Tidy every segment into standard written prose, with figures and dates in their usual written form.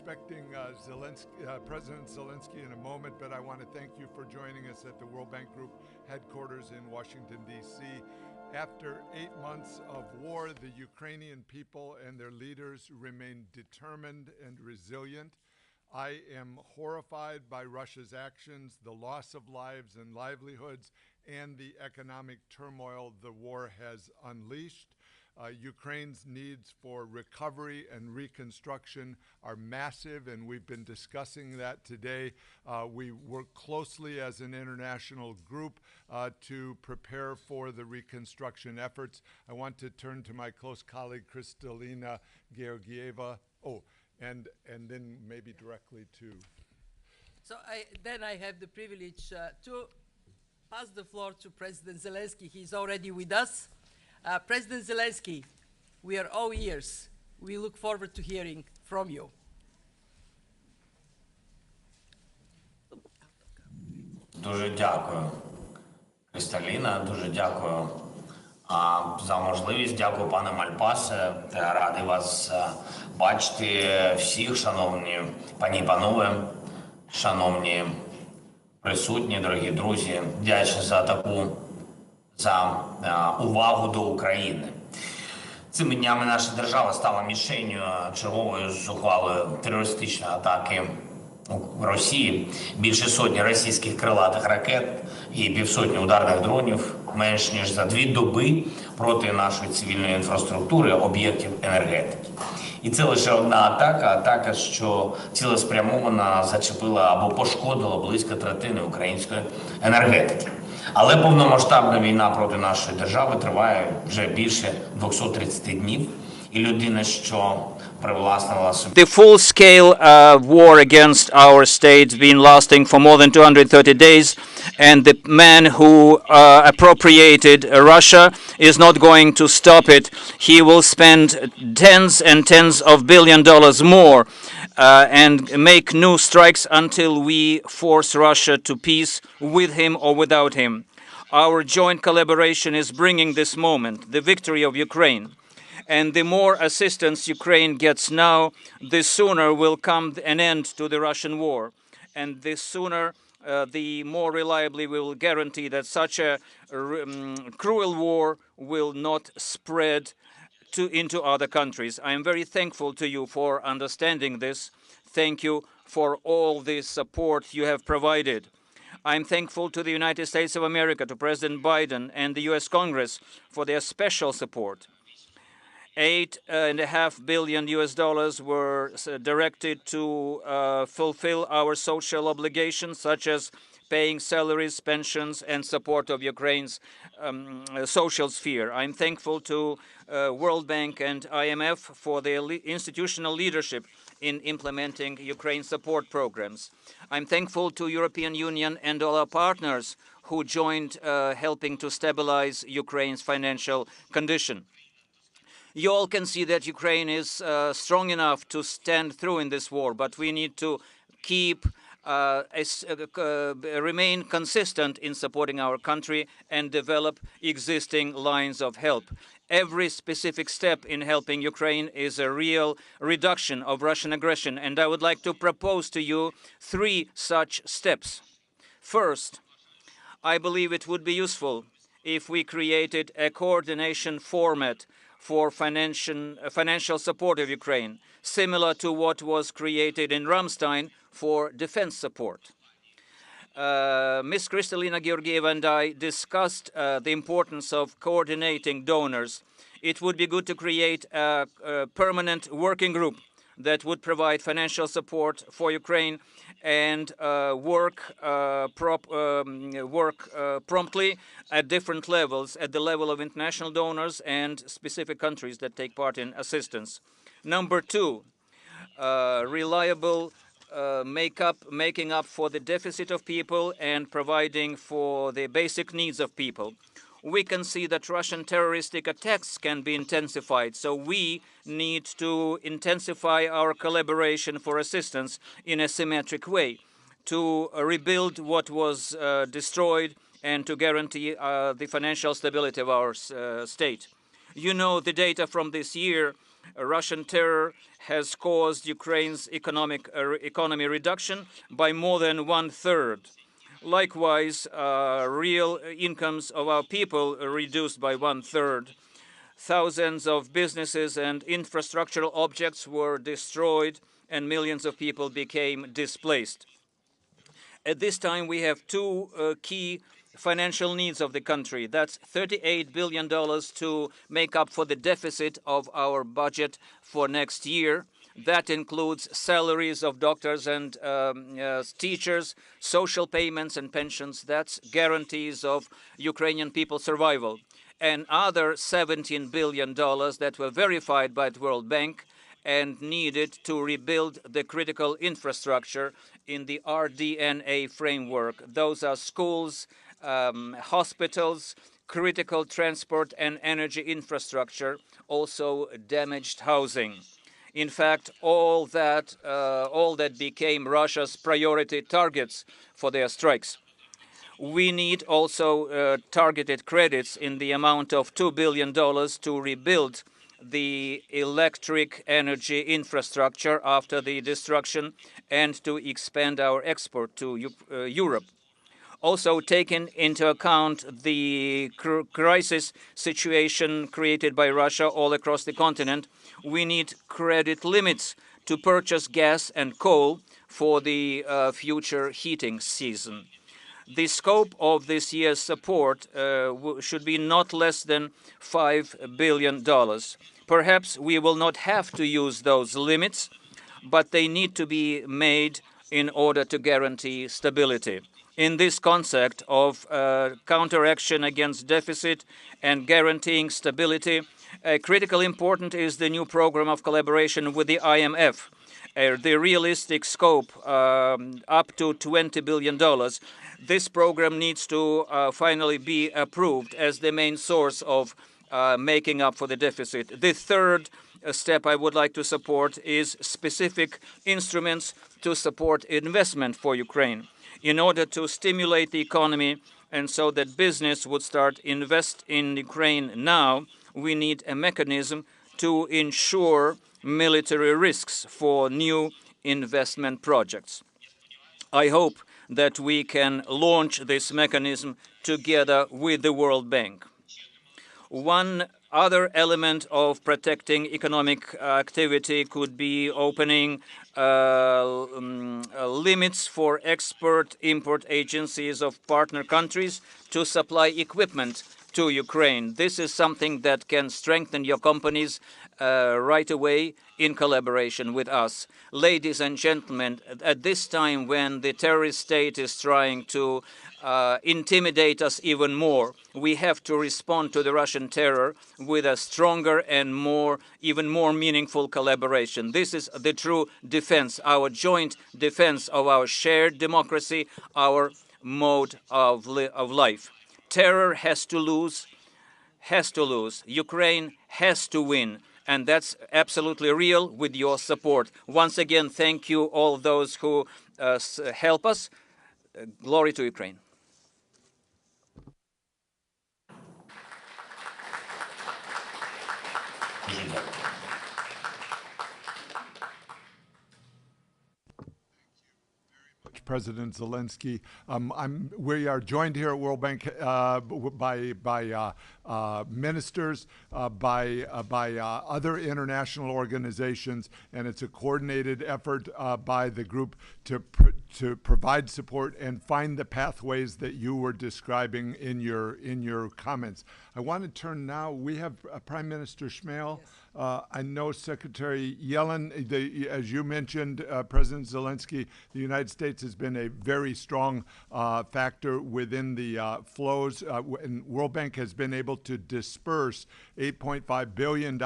expecting President Zelensky in a moment, but I want to thank you for joining us at the World Bank Group headquarters in Washington, D.C. After 8 months of war, the Ukrainian people and their leaders remain determined and resilient. I am horrified by Russia's actions, the loss of lives and livelihoods, and the economic turmoil the war has unleashed. Ukraine's needs for recovery and reconstruction are massive, and we've been discussing that today. We work closely as an international group to prepare for the reconstruction efforts. I want to turn to my close colleague, Kristalina Georgieva. And then maybe directly to... So I have the privilege to pass the floor to President Zelensky. He's already with us. President Zelensky, we are all ears. We look forward to hearing from you. Дуже дякую, Кристаліна, дуже дякую за можливість. Дякую, пане Мальпасе. Радий вас бачити всіх, шановні пані і панове, шановні присутні, дорогі друзі. Вдячний за увагу до України. Цими днями наша держава стала мішенью чергової зухвалої терористичної атаки Росії. Більше сотні російських крилатих ракет і півсотні ударних дронів менш ніж за 2 доби проти нашої цивільної інфраструктури, об'єктів енергетики. І це лише одна атака, що цілеспрямовано зачепила або пошкодила близько третини української енергетики. Але повномасштабна війна проти нашої держави триває вже більше 230 днів. І людина, що привласнила собі... The full-scale war against our state's been lasting for more than 230 days, and the man who appropriated Russia is not going to stop it. He will spend tens and tens of billions of dollars more and make new strikes until we force Russia to peace with him or without him. Our joint collaboration is bringing this moment, the victory of Ukraine. And the more assistance Ukraine gets now, the sooner will come an end to the Russian war. And the sooner, the more reliably we will guarantee that such a cruel war will not spread into other countries. I am very thankful to you for understanding this. Thank you for all the support you have provided. I'm thankful to the United States of America, to President Biden and the U.S. Congress for their special support. $8.5 billion were directed to fulfill our social obligations, such as paying salaries, pensions, and support of Ukraine's social sphere. I'm thankful to World Bank and IMF for their institutional leadership in implementing Ukraine support programs. I'm thankful to European Union and all our partners who joined helping to stabilize Ukraine's financial condition. You all can see that Ukraine is strong enough to stand through in this war, but we need to remain consistent in supporting our country and develop existing lines of help. Every specific step in helping Ukraine is a real reduction of Russian aggression, and I would like to propose to you 3 such steps. First, I believe it would be useful if we created a coordination format for financial support of Ukraine, similar to what was created in Ramstein for defense support. Ms. Kristalina Georgieva and I discussed the importance of coordinating donors. It would be good to create a permanent working group that would provide financial support for Ukraine and work promptly at different levels, at the level of international donors and specific countries that take part in assistance. Number 2, reliable making up for the deficit of people and providing for the basic needs of people. We can see that Russian terroristic attacks can be intensified, so we need to intensify our collaboration for assistance in a symmetric way to rebuild what was destroyed and to guarantee the financial stability of our state. You know the data from this year Russian terror has caused Ukraine's economy reduction by more than 1/3. Likewise, real incomes of our people are reduced by 1/3. Thousands of businesses and infrastructural objects were destroyed, and millions of people became displaced. At this time, we have two key financial needs of the country. That's $38 billion to make up for the deficit of our budget for next year. That includes salaries of doctors and teachers, social payments and pensions. That's guarantees of Ukrainian people's survival. And other $17 billion that were verified by the World Bank and needed to rebuild the critical infrastructure in the RDNA framework. Those are schools, hospitals, critical transport and energy infrastructure, also damaged housing. In fact, all that became Russia's priority targets for their strikes. We need also targeted credits in the amount of $2 billion to rebuild the electric energy infrastructure after the destruction and to expand our export to Europe. Also, taking into account the crisis situation created by Russia all across the continent, we need credit limits to purchase gas and coal for the future heating season. The scope of this year's support should be not less than $5 billion. Perhaps we will not have to use those limits, but they need to be made in order to guarantee stability. In this concept of counteraction against deficit and guaranteeing stability, critically important is the new program of collaboration with the IMF. The realistic scope up to $20 billion. This program needs to finally be approved as the main source of making up for the deficit. The third step I would like to support is specific instruments to support investment for Ukraine in order to stimulate the economy and so that business would start invest in Ukraine now. We need a mechanism to ensure military risks for new investment projects. I hope that we can launch this mechanism together with the World Bank. One other element of protecting economic activity could be opening limits for export-import agencies of partner countries to supply equipment to Ukraine. This is something that can strengthen your companies right away in collaboration with us. Ladies and gentlemen, at this time when the terrorist state is trying to intimidate us even more, we have to respond to the Russian terror with a stronger and even more meaningful collaboration. This is the true defense, our joint defense of our shared democracy, our mode of life. Terror has to lose. Ukraine has to win. And that's absolutely real with your support. Once again, thank you all those who help us. Glory to Ukraine. President Zelensky. We are joined here at World Bank by ministers, by other international organizations, and it's a coordinated effort by the group to provide support and find the pathways that you were describing in your comments. I want to turn now. We have Prime Minister Shmuel. Yes. I know Secretary Yellen, as you mentioned, President Zelensky, the United States has been a very strong factor within the flows. And World Bank has been able to disperse $8.5 billion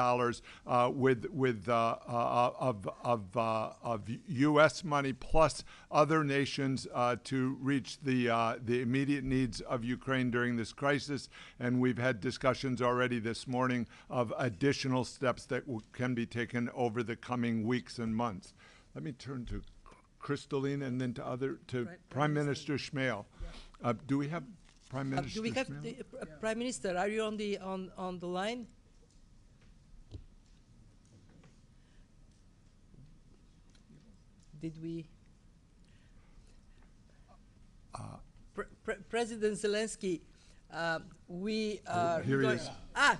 of U.S. money plus other nations to reach the immediate needs of Ukraine during this crisis. And we've had discussions already this morning of additional steps that can be taken over the coming weeks and months. Let me turn to Kristalina and then to Prime Minister Shmuel. Yeah. Do we have Prime Minister? Do we have the, Prime Minister? Are you on the line? did we? President Zelensky, we are here he going. is.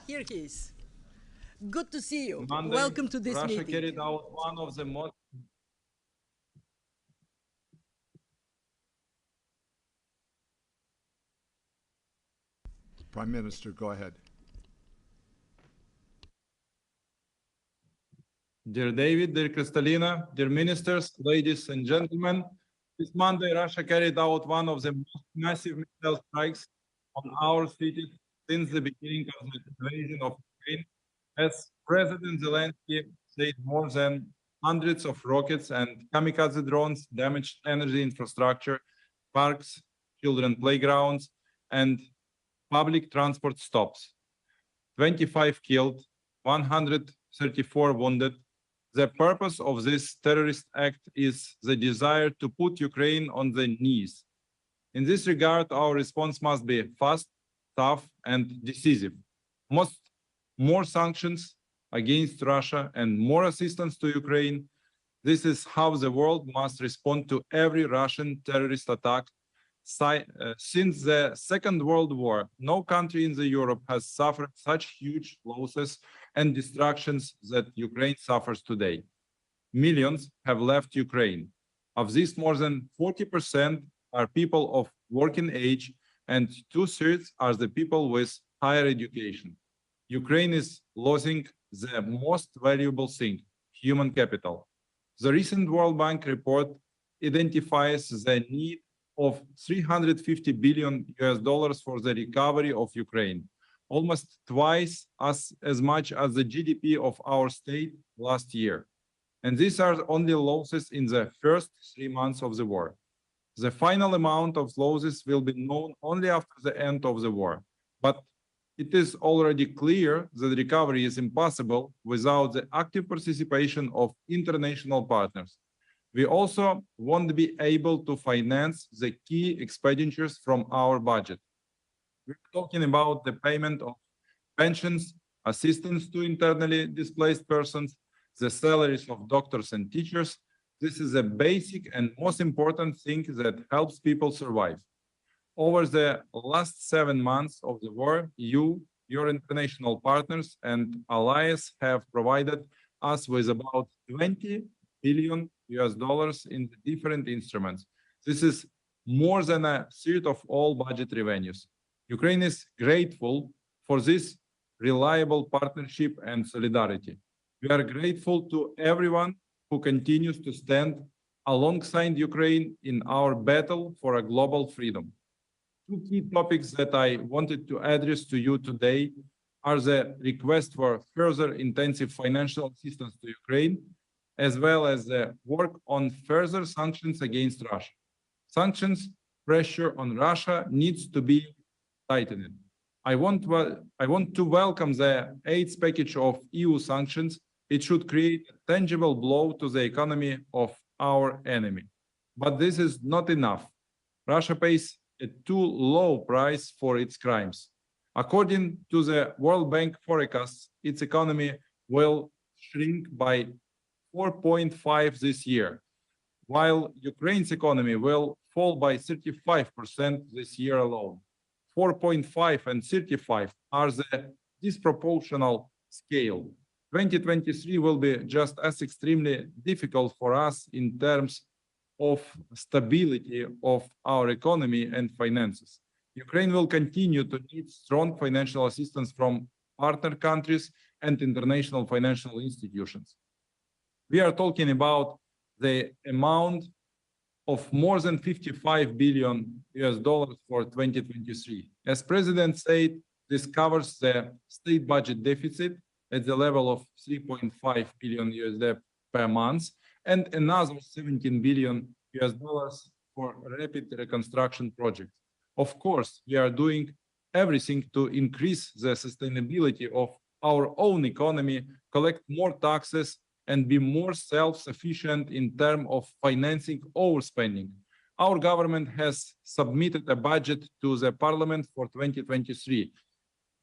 Here he is. Good to see you. Monday, Welcome to this Russia meeting. carried out one of the most Prime Minister, go ahead. Dear David, dear Kristalina, dear ministers, ladies and gentlemen, this Monday Russia carried out one of the most massive missile strikes on our cities since the beginning of the invasion of Ukraine. As President Zelensky said, more than hundreds of rockets and kamikaze drones damaged energy infrastructure, parks, children playgrounds, and public transport stops. 25 killed, 134 wounded. The purpose of this terrorist act is the desire to put Ukraine on the knees. In this regard, our response must be fast, tough, and decisive. More sanctions against Russia and more assistance to Ukraine. This is how the world must respond to every Russian terrorist attack. Since the Second World War, no country in Europe has suffered such huge losses and destructions that Ukraine suffers today. Millions have left Ukraine. Of these, more than 40% are people of working age, and 2/3 are the people with higher education. Ukraine is losing the most valuable thing, human capital. The recent World Bank report identifies the need of $350 billion for the recovery of Ukraine, almost twice as much as the GDP of our state last year. And these are only losses in the first 3 months of the war. The final amount of losses will be known only after the end of the war. But it is already clear that recovery is impossible without the active participation of international partners. We also won't be able to finance the key expenditures from our budget. We're talking about the payment of pensions, assistance to internally displaced persons, the salaries of doctors and teachers. This is a basic and most important thing that helps people survive. Over the last 7 months of the war, your international partners and allies have provided us with about $20 billion in the different instruments. This is more than a third of all budget revenues. Ukraine is grateful for this reliable partnership and solidarity. We are grateful to everyone who continues to stand alongside Ukraine in our battle for a global freedom. Two key topics that I wanted to address to you today are the request for further intensive financial assistance to Ukraine, as well as the work on further sanctions against Russia. Sanctions pressure on Russia needs to be tightened. I want to welcome the 8th package of EU sanctions. It should create a tangible blow to the economy of our enemy. But this is not enough. Russia pays a too low price for its crimes. According to the World Bank forecasts, its economy will shrink by 4.5% this year, while Ukraine's economy will fall by 35% this year alone. 4.5 and 35 are the disproportional scale. 2023 will be just as extremely difficult for us in terms of stability of our economy and finances. Ukraine will continue to need strong financial assistance from partner countries and international financial institutions. We are talking about the amount of more than $55 billion for 2023. As President said, this covers the state budget deficit at the level of $3.5 billion per month, and another $17 billion for rapid reconstruction projects. Of course, we are doing everything to increase the sustainability of our own economy, collect more taxes, and be more self-sufficient in terms of financing our spending. Our government has submitted a budget to the Parliament for 2023,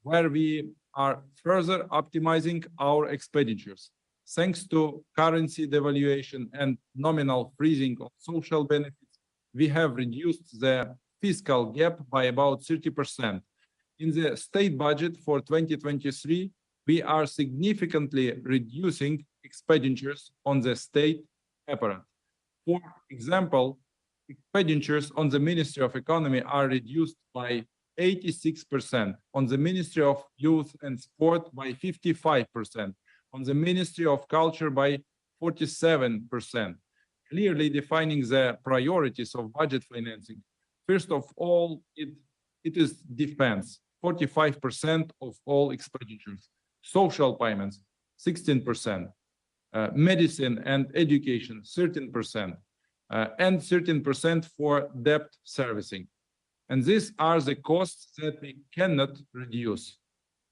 where we are further optimizing our expenditures. Thanks to currency devaluation and nominal freezing of social benefits, we have reduced the fiscal gap by about 30%. In the state budget for 2023, we are significantly reducing expenditures on the state apparatus. For example, expenditures on the Ministry of Economy are reduced by 86%, on the Ministry of Youth and Sport by 55%, on the Ministry of Culture by 47%, clearly defining the priorities of budget financing. First of all, it is defense, 45% of all expenditures, social payments, 16%, medicine and education, 13%, and 13% for debt servicing. And these are the costs that we cannot reduce.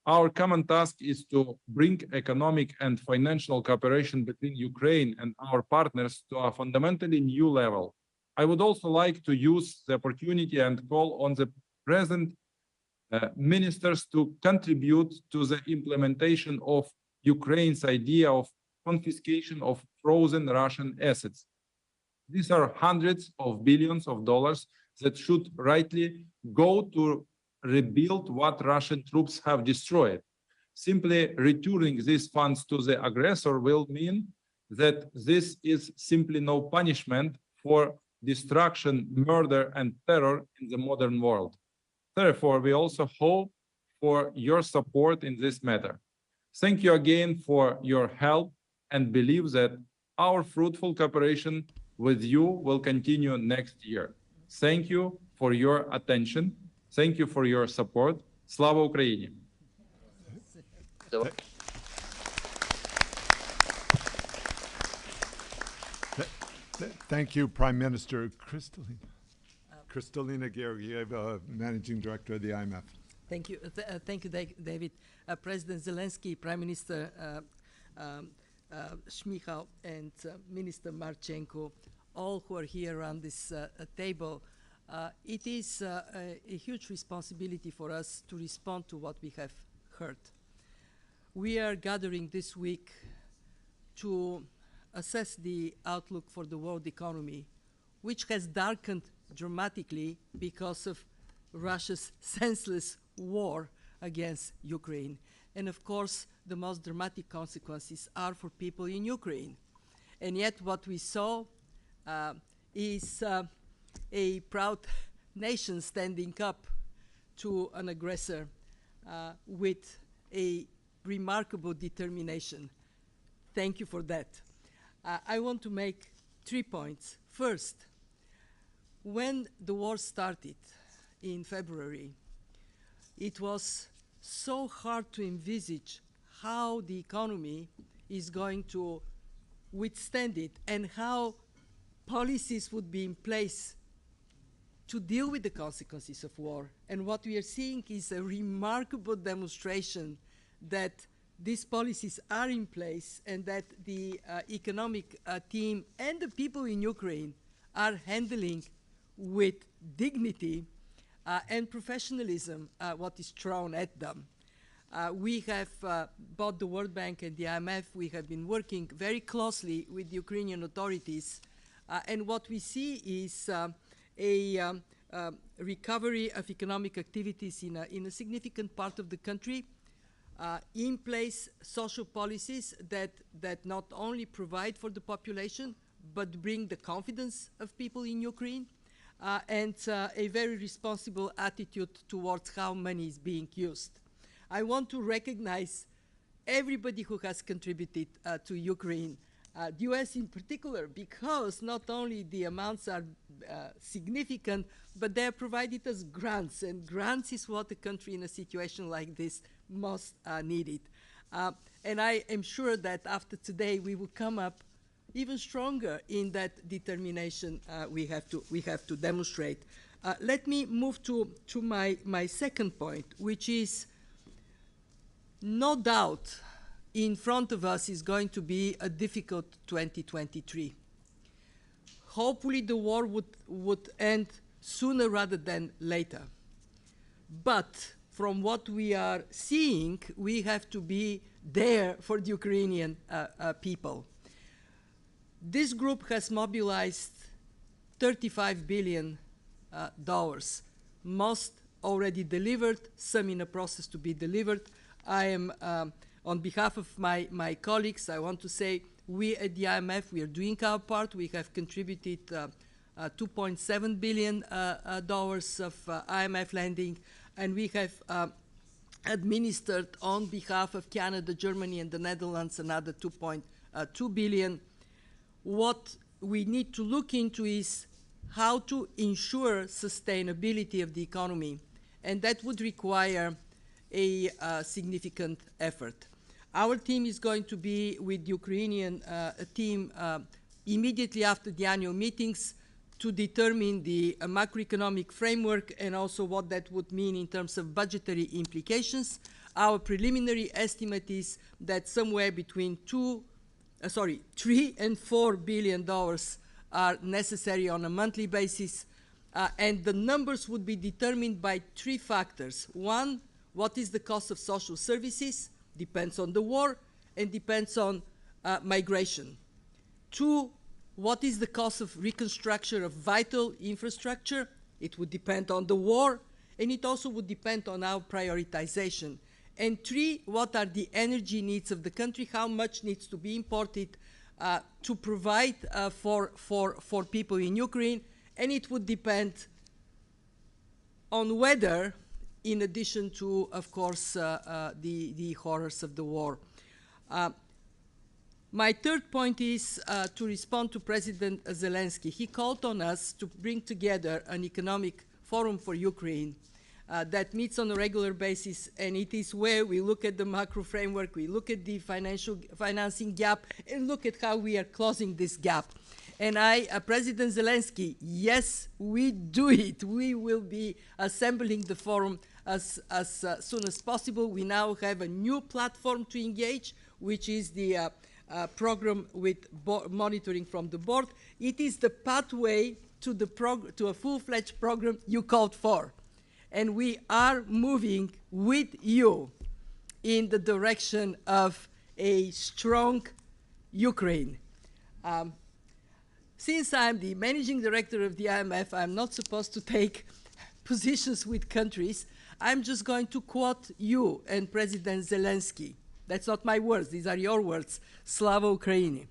Our common task is to bring economic and financial cooperation between Ukraine and our partners to a fundamentally new level. I would also like to use the opportunity and call on the present ministers to contribute to the implementation of Ukraine's idea of confiscation of frozen Russian assets. These are hundreds of billions of dollars that should rightly go to rebuild what Russian troops have destroyed. Simply returning these funds to the aggressor will mean that this is simply no punishment for destruction, murder, and terror in the modern world. Therefore, we also hope for your support in this matter. Thank you again for your help and believe that our fruitful cooperation with you will continue next year. Thank you for your attention. Thank you for your support. Slava Ukraini! Thank you, Prime Minister Kristalina Georgieva, Managing Director of the IMF. Thank you. Thank you, David. President Zelensky, Prime Minister Shmyhal, and Minister Marchenko, all who are here around this table. It is a huge responsibility for us to respond to what we have heard. We are gathering this week to assess the outlook for the world economy, which has darkened dramatically because of Russia's senseless war against Ukraine. And of course, the most dramatic consequences are for people in Ukraine. And yet what we saw is a proud nation standing up to an aggressor with a remarkable determination. Thank you for that. I want to make 3 points. First, when the war started in February, it was so hard to envisage how the economy is going to withstand it and how policies would be in place to deal with the consequences of war. And what we are seeing is a remarkable demonstration that these policies are in place and that the economic team and the people in Ukraine are handling with dignity and professionalism what is thrown at them. We have, both the World Bank and the IMF, we have been working very closely with the Ukrainian authorities, and what we see is a recovery of economic activities in a significant part of the country, in place social policies that not only provide for the population, but bring the confidence of people in Ukraine, and a very responsible attitude towards how money is being used. I want to recognize everybody who has contributed to Ukraine, the US in particular, because not only the amounts are significant, but they are provided as grants, and grants is what a country in a situation like this most needed. And I am sure that after today we will come up even stronger in that determination we have to demonstrate. Let me move to my second point, which is no doubt in front of us is going to be a difficult 2023. Hopefully the war would end sooner rather than later. But from what we are seeing, we have to be there for the Ukrainian people. This group has mobilized $35 billion, most already delivered, some in a process to be delivered. I am, on behalf of my colleagues, I want to say we at the IMF, we are doing our part. We have contributed $2.7 billion of IMF lending, and we have administered on behalf of Canada, Germany, and the Netherlands another $2.2 billion. What we need to look into is how to ensure sustainability of the economy, and that would require a significant effort. Our team is going to be with the Ukrainian team immediately after the annual meetings to determine the macroeconomic framework and also what that would mean in terms of budgetary implications. Our preliminary estimate is that somewhere between $3 and $4 billion are necessary on a monthly basis, and the numbers would be determined by three factors. One, what is the cost of social services? Depends on the war and depends on migration. Two, what is the cost of reconstruction of vital infrastructure? It would depend on the war, and it also would depend on our prioritization. And three, what are the energy needs of the country? How much needs to be imported to provide for people in Ukraine? And it would depend on whether, in addition to, of course, the horrors of the war. My third point is to respond to President Zelensky. He called on us to bring together an economic forum for Ukraine that meets on a regular basis, and it is where we look at the macro framework, we look at the financing gap, and look at how we are closing this gap. And President Zelensky, yes, we do it. We will be assembling the forum as soon as possible. We now have a new platform to engage, which is the program with monitoring from the board. It is the pathway to a full-fledged program you called for. And we are moving with you in the direction of a strong Ukraine. Since I'm the managing director of the IMF, I'm not supposed to take positions with countries. I'm just going to quote you and President Zelensky. That's not my words, these are your words. Slava Ukraini.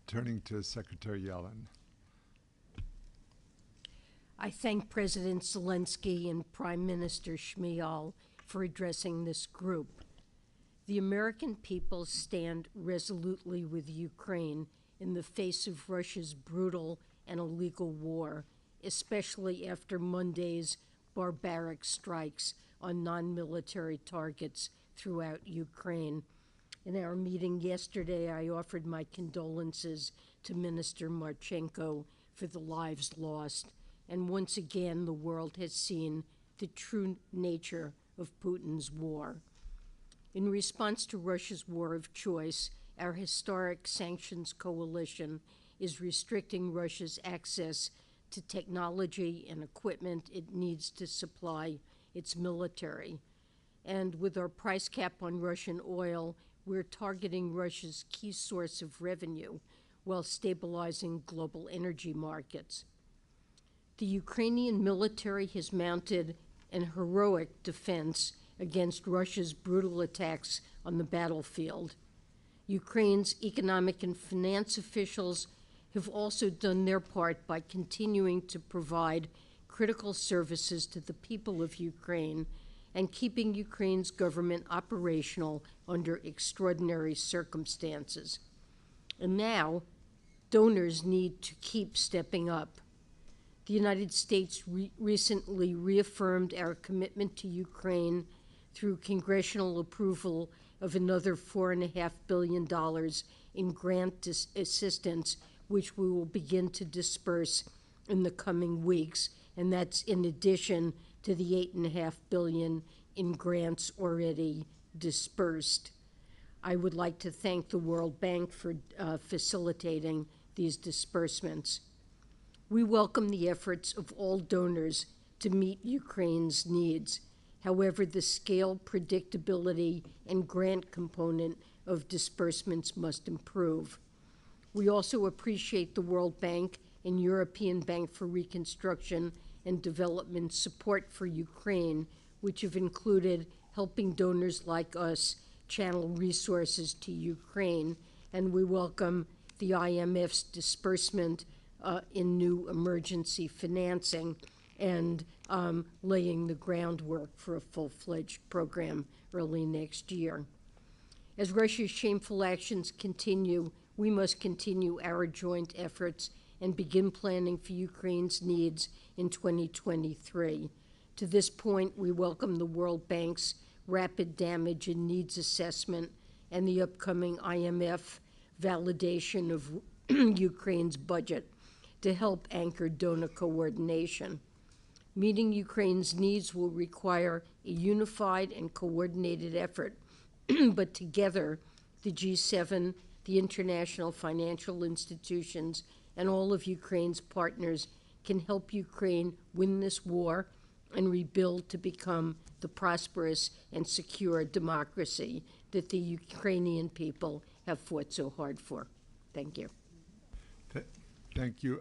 Turning to Secretary Yellen. I thank President Zelensky and Prime Minister Shmyhal for addressing this group. The American people stand resolutely with Ukraine in the face of Russia's brutal and illegal war, especially after Monday's barbaric strikes on non-military targets throughout Ukraine. In our meeting yesterday, I offered my condolences to Minister Marchenko for the lives lost, and once again the world has seen the true nature of Putin's war. In response to Russia's war of choice, our historic sanctions coalition is restricting Russia's access to technology and equipment it needs to supply its military. And with our price cap on Russian oil, we're targeting Russia's key source of revenue while stabilizing global energy markets. The Ukrainian military has mounted an heroic defense against Russia's brutal attacks on the battlefield. Ukraine's economic and finance officials have also done their part by continuing to provide critical services to the people of Ukraine and keeping Ukraine's government operational under extraordinary circumstances. And now, donors need to keep stepping up. The United States recently reaffirmed our commitment to Ukraine through congressional approval of another $4.5 billion in grant assistance, which we will begin to disperse in the coming weeks, and that's in addition to the $8.5 billion in grants already dispersed. I would like to thank the World Bank for facilitating these disbursements. We welcome the efforts of all donors to meet Ukraine's needs. However, the scale, predictability, and grant component of disbursements must improve. We also appreciate the World Bank and European Bank for Reconstruction and Development support for Ukraine, which have included helping donors like us channel resources to Ukraine, and we welcome the IMF's disbursement in new emergency financing and laying the groundwork for a full-fledged program early next year. As Russia's shameful actions continue, we must continue our joint efforts and begin planning for Ukraine's needs in 2023. To this point, we welcome the World Bank's rapid damage and needs assessment and the upcoming IMF validation of Ukraine's budget to help anchor donor coordination. Meeting Ukraine's needs will require a unified and coordinated effort, but together, the G7, the international financial institutions, and all of Ukraine's partners can help Ukraine win this war and rebuild to become the prosperous and secure democracy that the Ukrainian people have fought so hard for. Thank you. Thank you.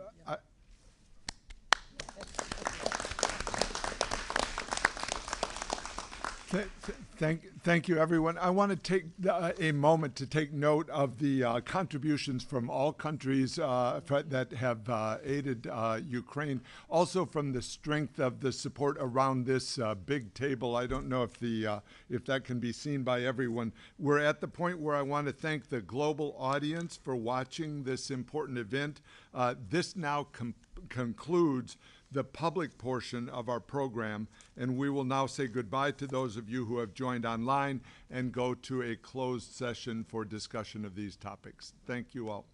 Thank you, everyone. I want to take a moment to take note of the contributions from all countries that have aided Ukraine. Also, from the strength of the support around this big table. I don't know if that can be seen by everyone. We're at the point where I want to thank the global audience for watching this important event. This now concludes the public portion of our program, and we will now say goodbye to those of you who have joined online and go to a closed session for discussion of these topics. Thank you all.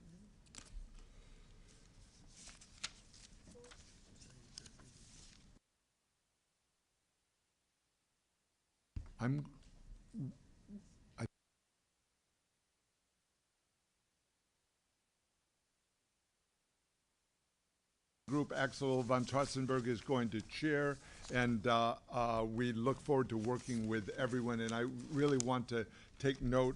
Group Axel von Trotzenberg is going to chair, and we look forward to working with everyone. And I really want to take note